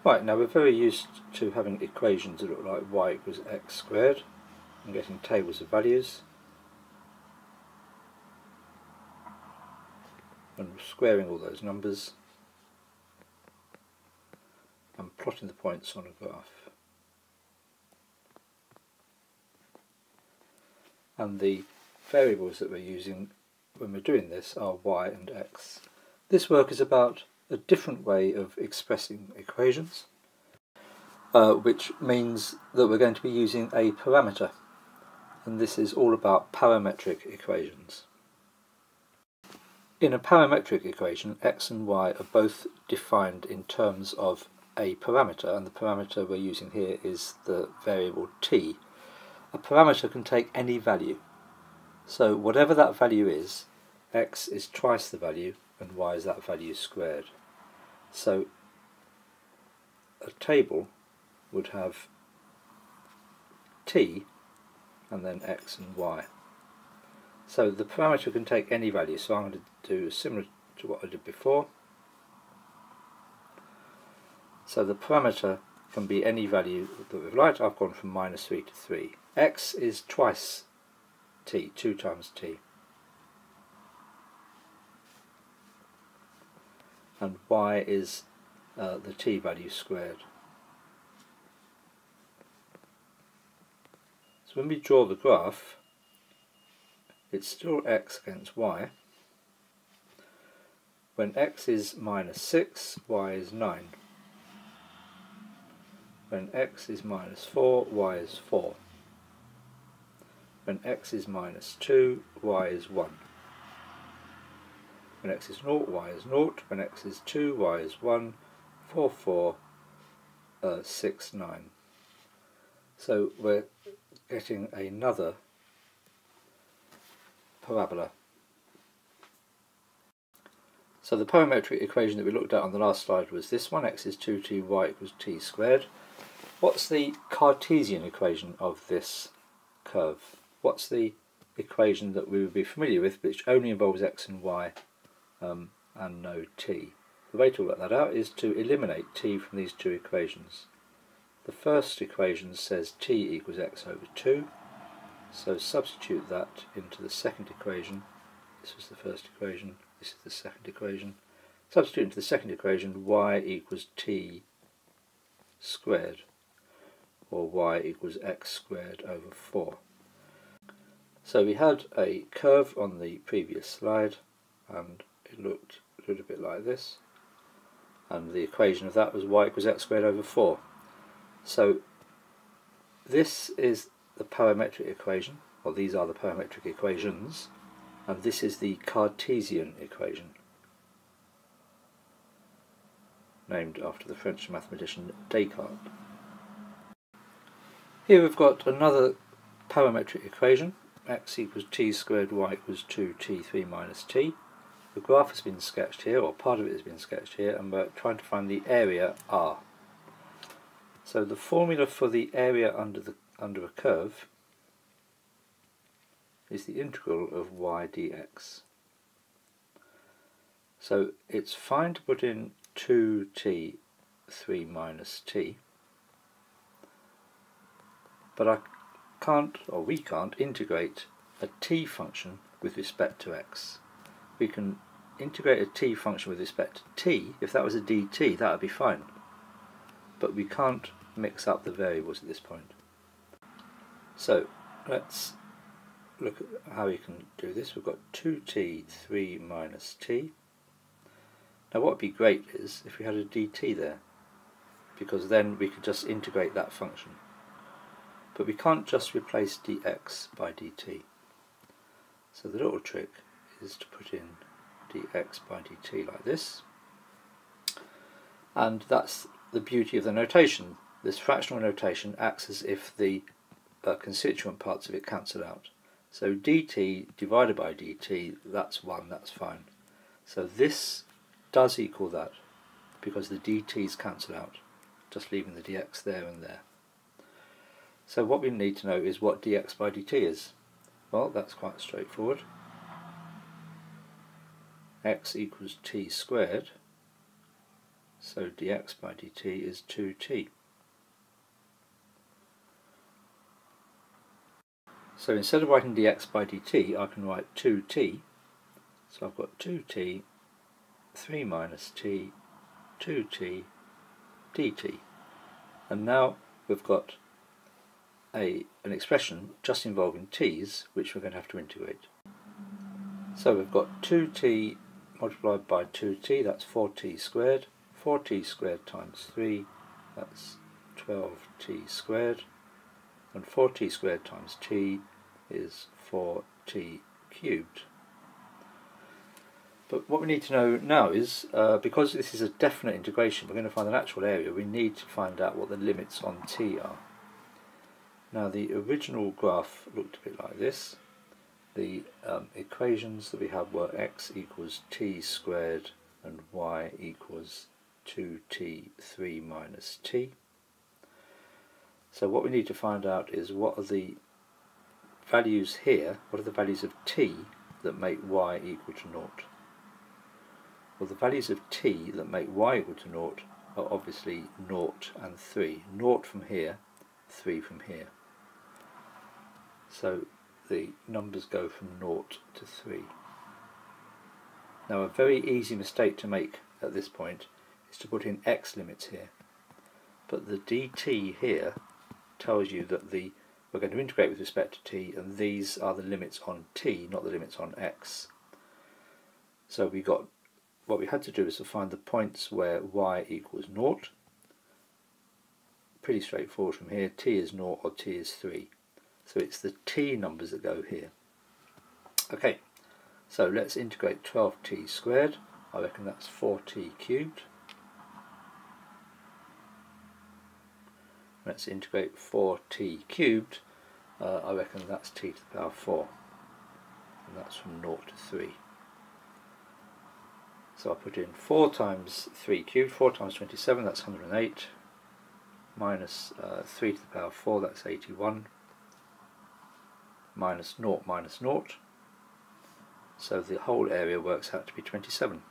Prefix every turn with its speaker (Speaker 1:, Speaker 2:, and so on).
Speaker 1: Right, now we're very used to having equations that look like y equals x squared and getting tables of values and squaring all those numbers and plotting the points on a graph. And the variables that we're using when we're doing this are y and x. This work is about a different way of expressing equations, which means that we're going to be using a parameter, and this is all about parametric equations. In a parametric equation, x and y are both defined in terms of a parameter, and the parameter we're using here is the variable t. A parameter can take any value, so whatever that value is, x is twice the value and y is that value squared. So a table would have t and then x and y. So the parameter can take any value, so I'm going to do similar to what I did before. So the parameter can be any value that we've liked. I've gone from -3 to 3. X is twice t, 2 times t. And y is the t value squared. So when we draw the graph, it's still x against y. When x is -6, y is 9. When x is -4, y is 4. When x is -2, y is 1. When x is 0, y is 0. When x is 2, y is 1. 4, 4, 6, 9. So we're getting another parabola. So the parametric equation that we looked at on the last slide was this one: x is 2t, y equals t squared. What's the Cartesian equation of this curve? What's the equation that we would be familiar with, which only involves x and y and no t? The way to work that out is to eliminate t from these two equations. The first equation says t equals x over 2, so substitute that into the second equation. This was the first equation, this is the second equation. Substitute into the second equation y equals t squared, or y equals x squared over 4. So we had a curve on the previous slide, and it looked a little bit like this, and the equation of that was y equals x squared over 4. So this is the parametric equation, or these are the parametric equations, and this is the Cartesian equation, named after the French mathematician Descartes. Here we've got another parametric equation: x equals t squared, y equals 2t3 minus t. The graph has been sketched here, or part of it has been sketched here, and we're trying to find the area R. So the formula for the area under a curve is the integral of y dx. So it's fine to put in 2t3 minus t, but we can't integrate a t function with respect to x. We can integrate a t function with respect to t. If that was a dt, that would be fine, but we can't mix up the variables at this point. So let's look at how we can do this. We've got 2t3 minus t. Now what would be great is if we had a dt there, because then we could just integrate that function. But we can't just replace dx by dt. So the little trick is to put in dx by dt like this. And that's the beauty of the notation. This fractional notation acts as if the constituent parts of it cancel out. So dt divided by dt, that's 1, that's fine. So this does equal that, because the dt's cancel out, just leaving the dx there and there. So what we need to know is what dx by dt is. Well, that's quite straightforward. X equals t squared, So dx by dt is 2t. So instead of writing dx by dt, I can write 2t. So I've got 2t, 3 minus t, 2t, dt. And now we've got an expression just involving t's, which we're going to have to integrate. So we've got 2t multiplied by 2t, that's 4t squared. 4t squared times 3, that's 12t squared. And 4t squared times t is 4t cubed. But what we need to know now is, because this is a definite integration, we're going to find the natural area, we need to find out what the limits on t are. Now the original graph looked a bit like this. The equations that we had were x equals t squared and y equals 2t3 minus t. So what we need to find out is what are the values here, what are the values of t that make y equal to 0. Well, the values of t that make y equal to 0 are obviously 0 and 3. 0 from here, 3 from here. So the numbers go from 0 to 3. Now a very easy mistake to make at this point is to put in x limits here. But the dt here tells you that we're going to integrate with respect to t, and these are the limits on t, not the limits on x. So what we had to do is to find the points where y equals 0. Pretty straightforward from here. T is 0 or t is 3. So it's the t numbers that go here. Okay, so let's integrate 12t squared. I reckon that's 4t cubed. Let's integrate 4t cubed. I reckon that's t to the power 4. And that's from 0 to 3. So I put in 4 times 3 cubed, 4 times 27, that's 108, minus 3 to the power 4, that's 81, minus 0 minus 0, so the whole area works out to be 27.